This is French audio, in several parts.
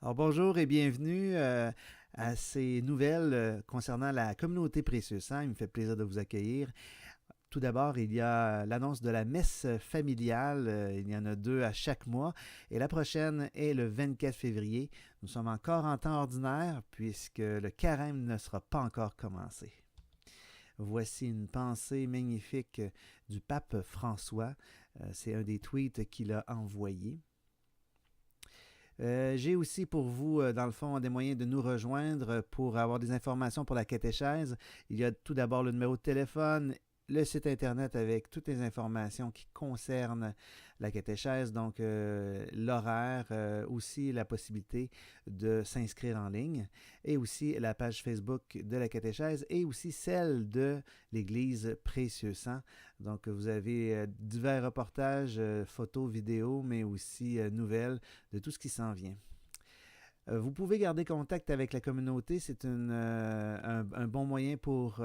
Alors bonjour et bienvenue à ces nouvelles concernant la communauté Précieux Sang. Il me fait plaisir de vous accueillir. Tout d'abord, il y a l'annonce de la messe familiale. Il y en a deux à chaque mois. Et la prochaine est le 24 février. Nous sommes encore en temps ordinaire puisque le carême ne sera pas encore commencé. Voici une pensée magnifique du pape François. C'est un des tweets qu'il a envoyé. J'ai aussi pour vous, dans le fond, des moyens de nous rejoindre pour avoir des informations pour la catéchèse. Il y a tout d'abord le numéro de téléphone, le site internet avec toutes les informations qui concernent la catéchèse, donc l'horaire, aussi la possibilité de s'inscrire en ligne, et aussi la page Facebook de la catéchèse et aussi celle de l'Église Précieux Sang. Donc vous avez divers reportages, photos, vidéos, mais aussi nouvelles de tout ce qui s'en vient. Vous pouvez garder contact avec la communauté. C'est un bon moyen pour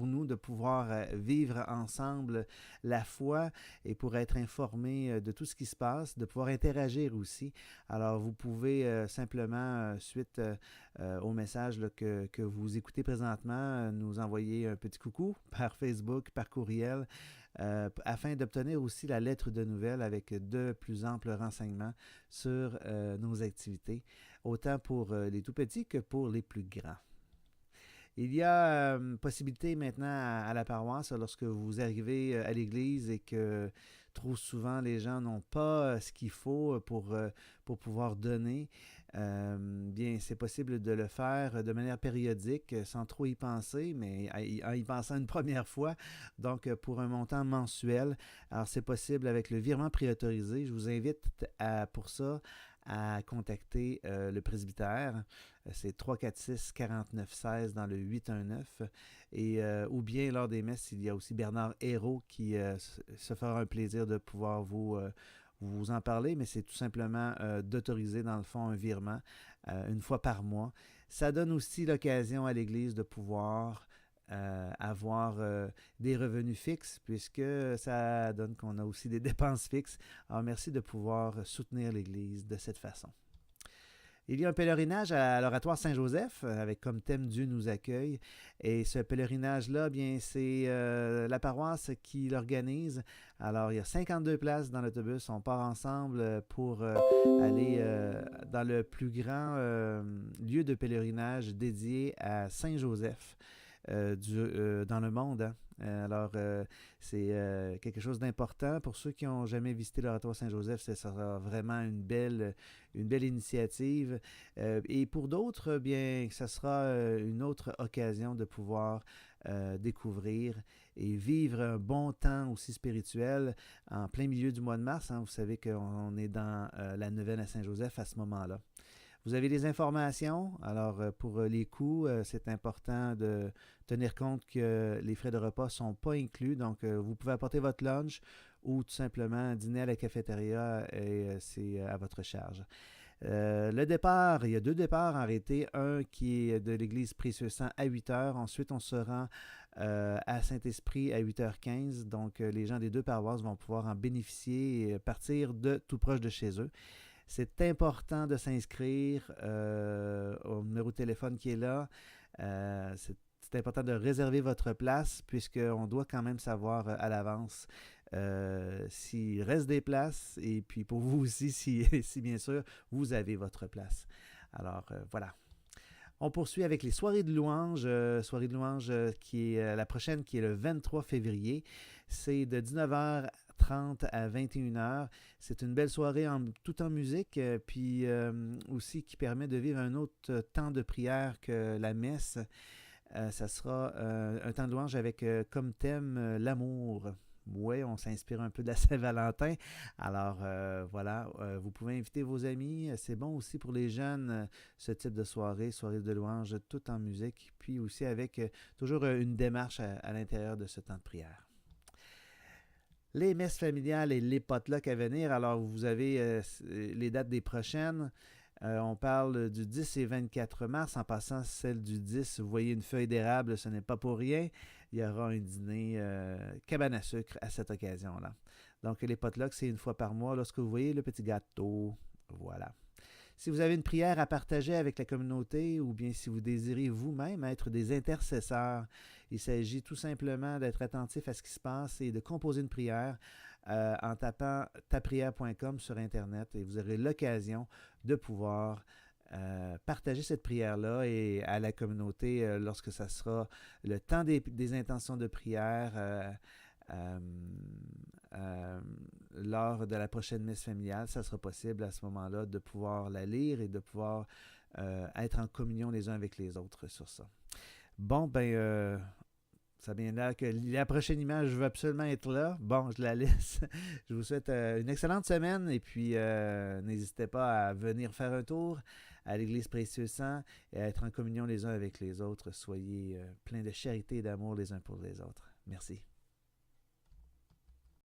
nous de pouvoir vivre ensemble la foi et pour être informés de tout ce qui se passe, de pouvoir interagir aussi. Alors, vous pouvez simplement, suite au message là, que vous écoutez présentement, nous envoyer un petit coucou par Facebook, par courriel, afin d'obtenir aussi la lettre de nouvelles avec de plus amples renseignements sur nos activités, autant pour les tout petits que pour les plus grands. Il y a possibilité maintenant à la paroisse, lorsque vous arrivez à l'église et que trop souvent les gens n'ont pas ce qu'il faut pour pouvoir donner, bien c'est possible de le faire de manière périodique sans trop y penser, mais en y pensant une première fois, donc pour un montant mensuel. Alors c'est possible avec le virement préautorisé. Je vous invite pour ça à contacter le presbytère. C'est 346-4916 dans le 819. Et, ou bien lors des messes, il y a aussi Bernard Hérault qui se fera un plaisir de pouvoir vous en parler, mais c'est tout simplement d'autoriser dans le fond un virement une fois par mois. Ça donne aussi l'occasion à l'Église de pouvoir avoir des revenus fixes, puisque ça donne qu'on a aussi des dépenses fixes. Alors merci de pouvoir soutenir l'Église de cette façon. Il y a un pèlerinage à l'Oratoire Saint-Joseph avec comme thème Dieu nous accueille. Et ce pèlerinage-là, bien, c'est la paroisse qui l'organise. Alors, il y a 52 places dans l'autobus. On part ensemble pour aller dans le plus grand lieu de pèlerinage dédié à Saint-Joseph. Dans le monde. Hein? C'est quelque chose d'important. Pour ceux qui n'ont jamais visité l'Oratoire Saint-Joseph, ce sera vraiment une belle initiative. Et pour d'autres, bien, ça sera une autre occasion de pouvoir découvrir et vivre un bon temps aussi spirituel en plein milieu du mois de mars. Hein? Vous savez qu'on est dans la neuvaine à Saint-Joseph à ce moment-là. Vous avez les informations. Alors, pour les coûts, c'est important de tenir compte que les frais de repas ne sont pas inclus. Donc, vous pouvez apporter votre lunch ou tout simplement dîner à la cafétéria et c'est à votre charge. Le départ, il y a deux départs en réalité. Un qui est de l'église Précieux Sang à 8h. Ensuite, on se rend à Saint-Esprit à 8h15. Donc, les gens des deux paroisses vont pouvoir en bénéficier et partir de tout proche de chez eux. C'est important de s'inscrire au numéro de téléphone qui est là. C'est important de réserver votre place puisqu'on doit quand même savoir à l'avance s'il reste des places et puis pour vous aussi, si bien sûr, vous avez votre place. Alors, voilà. On poursuit avec les soirées de louanges. Soirée de louanges qui est la prochaine, qui est le 23 février. C'est de 19h30 à 21h. C'est une belle soirée tout en musique, puis aussi qui permet de vivre un autre temps de prière que la messe. Ça sera un temps de louange avec comme thème l'amour. Oui, on s'inspire un peu de la Saint-Valentin. Alors, voilà, vous pouvez inviter vos amis. C'est bon aussi pour les jeunes, ce type de soirée de louange, tout en musique, puis aussi avec toujours une démarche à l'intérieur de ce temps de prière. Les messes familiales et les potlucks à venir. Alors, vous avez les dates des prochaines. On parle du 10 et 24 mars, en passant celle du 10, vous voyez une feuille d'érable, ce n'est pas pour rien. Il y aura un dîner cabane à sucre à cette occasion-là. Donc les potlucks, c'est une fois par mois. Lorsque vous voyez le petit gâteau, voilà. Si vous avez une prière à partager avec la communauté ou bien si vous désirez vous-même être des intercesseurs, il s'agit tout simplement d'être attentif à ce qui se passe et de composer une prière en tapant taprière.com sur Internet et vous aurez l'occasion de pouvoir partager cette prière-là et à la communauté lorsque ça sera le temps des intentions de prière lors de la prochaine messe familiale. Ça sera possible à ce moment-là de pouvoir la lire et de pouvoir être en communion les uns avec les autres sur ça. Bon, ça a bien l'air que la prochaine image, je veux absolument être là. Bon, je la laisse. Je vous souhaite une excellente semaine et puis n'hésitez pas à venir faire un tour à l'Église Précieux Sang et à être en communion les uns avec les autres. Soyez pleins de charité et d'amour les uns pour les autres. Merci.